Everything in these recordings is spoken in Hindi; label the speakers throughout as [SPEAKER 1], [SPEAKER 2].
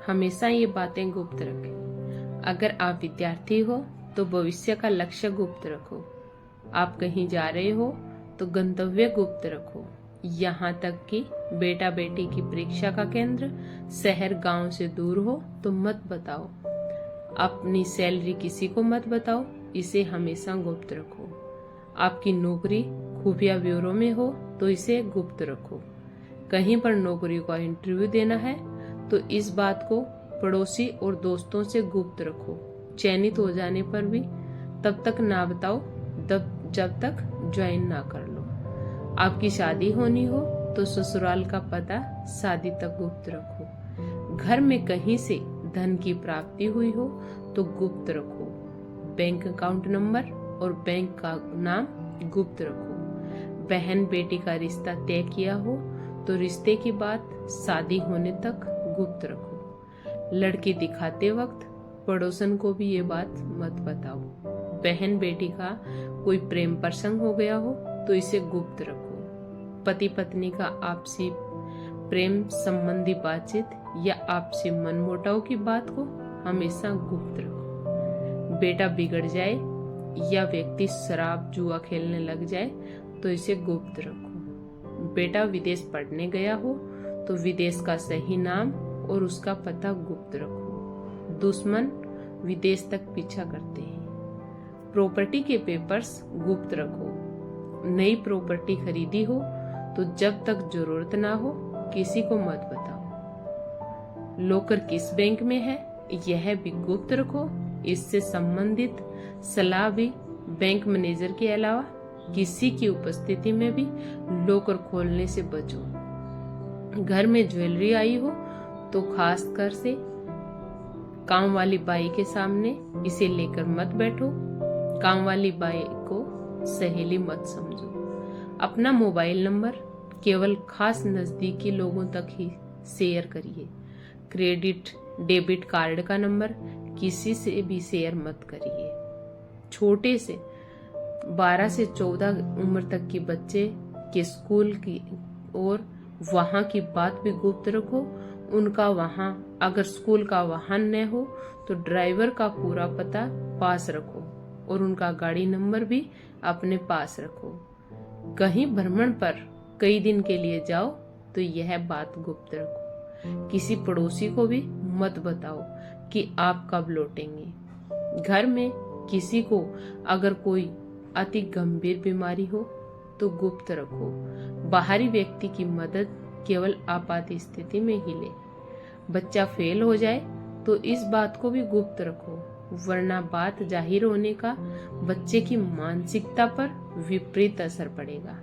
[SPEAKER 1] हमेशा ये बातें गुप्त रखें। अगर आप विद्यार्थी हो तो भविष्य का लक्ष्य गुप्त रखो। आप कहीं जा रहे हो तो गंतव्य गुप्त रखो। यहाँ तक कि बेटा बेटी की परीक्षा का केंद्र शहर गांव से दूर हो तो मत बताओ। अपनी सैलरी किसी को मत बताओ, इसे हमेशा गुप्त रखो। आपकी नौकरी खुफिया ब्यूरो में हो तो इसे गुप्त रखो। कहीं पर नौकरी का इंटरव्यू देना है तो इस बात को पड़ोसी और दोस्तों से गुप्त रखो। चयनित हो जाने पर भी तब तक ना बताओ जब तक ज्वाइन ना कर लो। आपकी शादी होनी हो तो ससुराल का पता शादी तक गुप्त रखो। घर में कहीं से धन की प्राप्ति हुई हो तो गुप्त रखो। बैंक अकाउंट नंबर और बैंक का नाम गुप्त रखो। बहन बेटी का रिश्ता तय किया हो तो रिश्ते की बात शादी होने तक गुप्त रखो। लड़की दिखाते वक्त पड़ोसन को भी ये बात मत बताओ। बहन बेटी का कोई प्रेम प्रसंग हो गया हो तो इसे गुप्त रखो। पति पत्नी का आपसी प्रेम संबंधी बातचीत या आपसी मनमुटाव की बात को हमेशा गुप्त रखो। बेटा बिगड़ जाए या व्यक्ति शराब जुआ खेलने लग जाए तो इसे गुप्त रखो। बेटा विदेश पढ़ने गया हो तो विदेश का सही नाम और उसका पता गुप्त रखो। दुश्मन विदेश तक पीछा करते हैं। प्रॉपर्टी के पेपर्स गुप्त रखो। नई प्रॉपर्टी खरीदी हो तो जब तक जरूरत ना हो किसी को मत बताओ। लॉकर किस बैंक में है यह भी गुप्त रखो। इससे संबंधित सलाह भी बैंक मैनेजर के अलावा किसी की उपस्थिति में भी लॉकर खोलने से बचो। घर में ज्वेलरी आई हो तो खास कर से काम वाली बाई के सामने इसे लेकर मत बैठो। काम वाली बाई को सहेली मत समझो। अपना मोबाइल नंबर केवल खास नजदीकी लोगों तक ही शेयर करिए। क्रेडिट डेबिट कार्ड का नंबर किसी से भी शेयर मत करिए। छोटे से 12 से 14 उम्र तक के बच्चे के स्कूल की और वहां की बात भी गुप्त रखो। उनका वहां अगर स्कूल का वाहन न हो तो ड्राइवर का पूरा पता पास रखो और उनका गाड़ी नंबर भी अपने पास रखो। कहीं भ्रमण पर कई दिन के लिए जाओ तो यह बात गुप्त रखो। किसी पड़ोसी को भी मत बताओ कि आप कब लौटेंगे। घर में किसी को अगर कोई अति गंभीर बीमारी हो तो गुप्त रखो। बाहरी व्यक्ति की मदद केवल आपात स्थिति में ही ले। बच्चा फेल हो जाए तो इस बात को भी गुप्त रखो, वरना बात जाहिर होने का बच्चे की मानसिकता पर विपरीत असर पड़ेगा।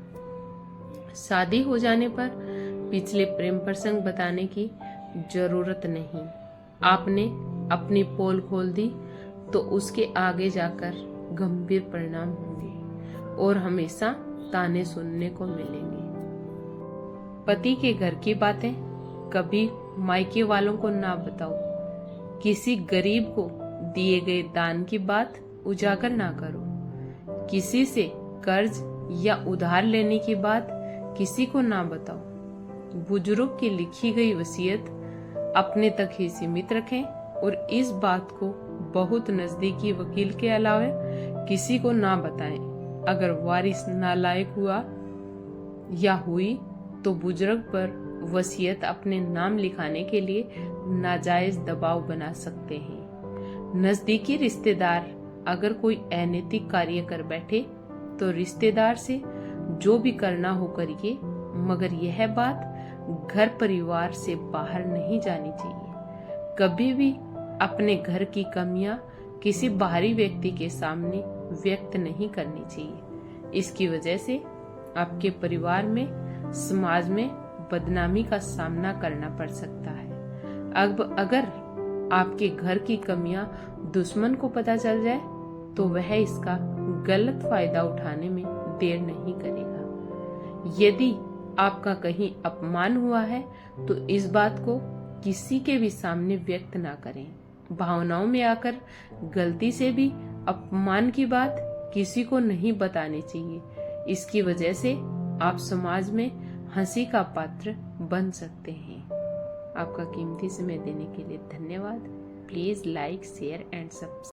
[SPEAKER 1] शादी हो जाने पर पिछले प्रेम प्रसंग बताने की जरूरत नहीं। आपने अपनी पोल खोल दी तो उसके आगे जाकर गंभीर परिणाम होंगे और हमेशा ताने सुनने को मिलेंगे। पति के घर की बातें कभी मायके वालों को ना बताओ। किसी गरीब को दिए गए दान की बात उजागर ना करो। किसी से कर्ज या उधार लेने की बात किसी को ना बताओ। बुजुर्ग की लिखी गई वसीयत अपने तक ही सीमित रखें और इस बात को बहुत नजदीकी वकील के अलावा किसी को ना बताएं। अगर वारिस नालायक हुआ या हुई तो बुजुर्ग पर वसीयत अपने नाम लिखाने के लिए नाजायज दबाव बना सकते हैं। नजदीकी रिश्तेदार अगर कोई अनैतिक कार्य कर बैठे तो रिश्तेदार से जो भी करना हो करिए, मगर यह बात घर परिवार से बाहर नहीं जानी चाहिए। कभी भी अपने घर की कमियां किसी बाहरी व्यक्ति के सामने व्यक्त नहीं करनी चाहिए। इसकी वजह से आपके परिवार में, समाज में बदनामी का सामना करना पड़ सकता है। अब अगर आपके घर की कमियां दुश्मन को पता चल जाए तो वह इसका गलत फायदा उठाने में देर नहीं करेगा। यदि आपका कहीं अपमान हुआ है तो इस बात को किसी के भी सामने व्यक्त ना करें। भावनाओं में आकर गलती से भी अपमान की बात किसी को नहीं बतानी चाहिए। इसकी वजह से आप समाज में हंसी का पात्र बन सकते हैं। आपका कीमती समय देने के लिए धन्यवाद। Please like, share and subscribe.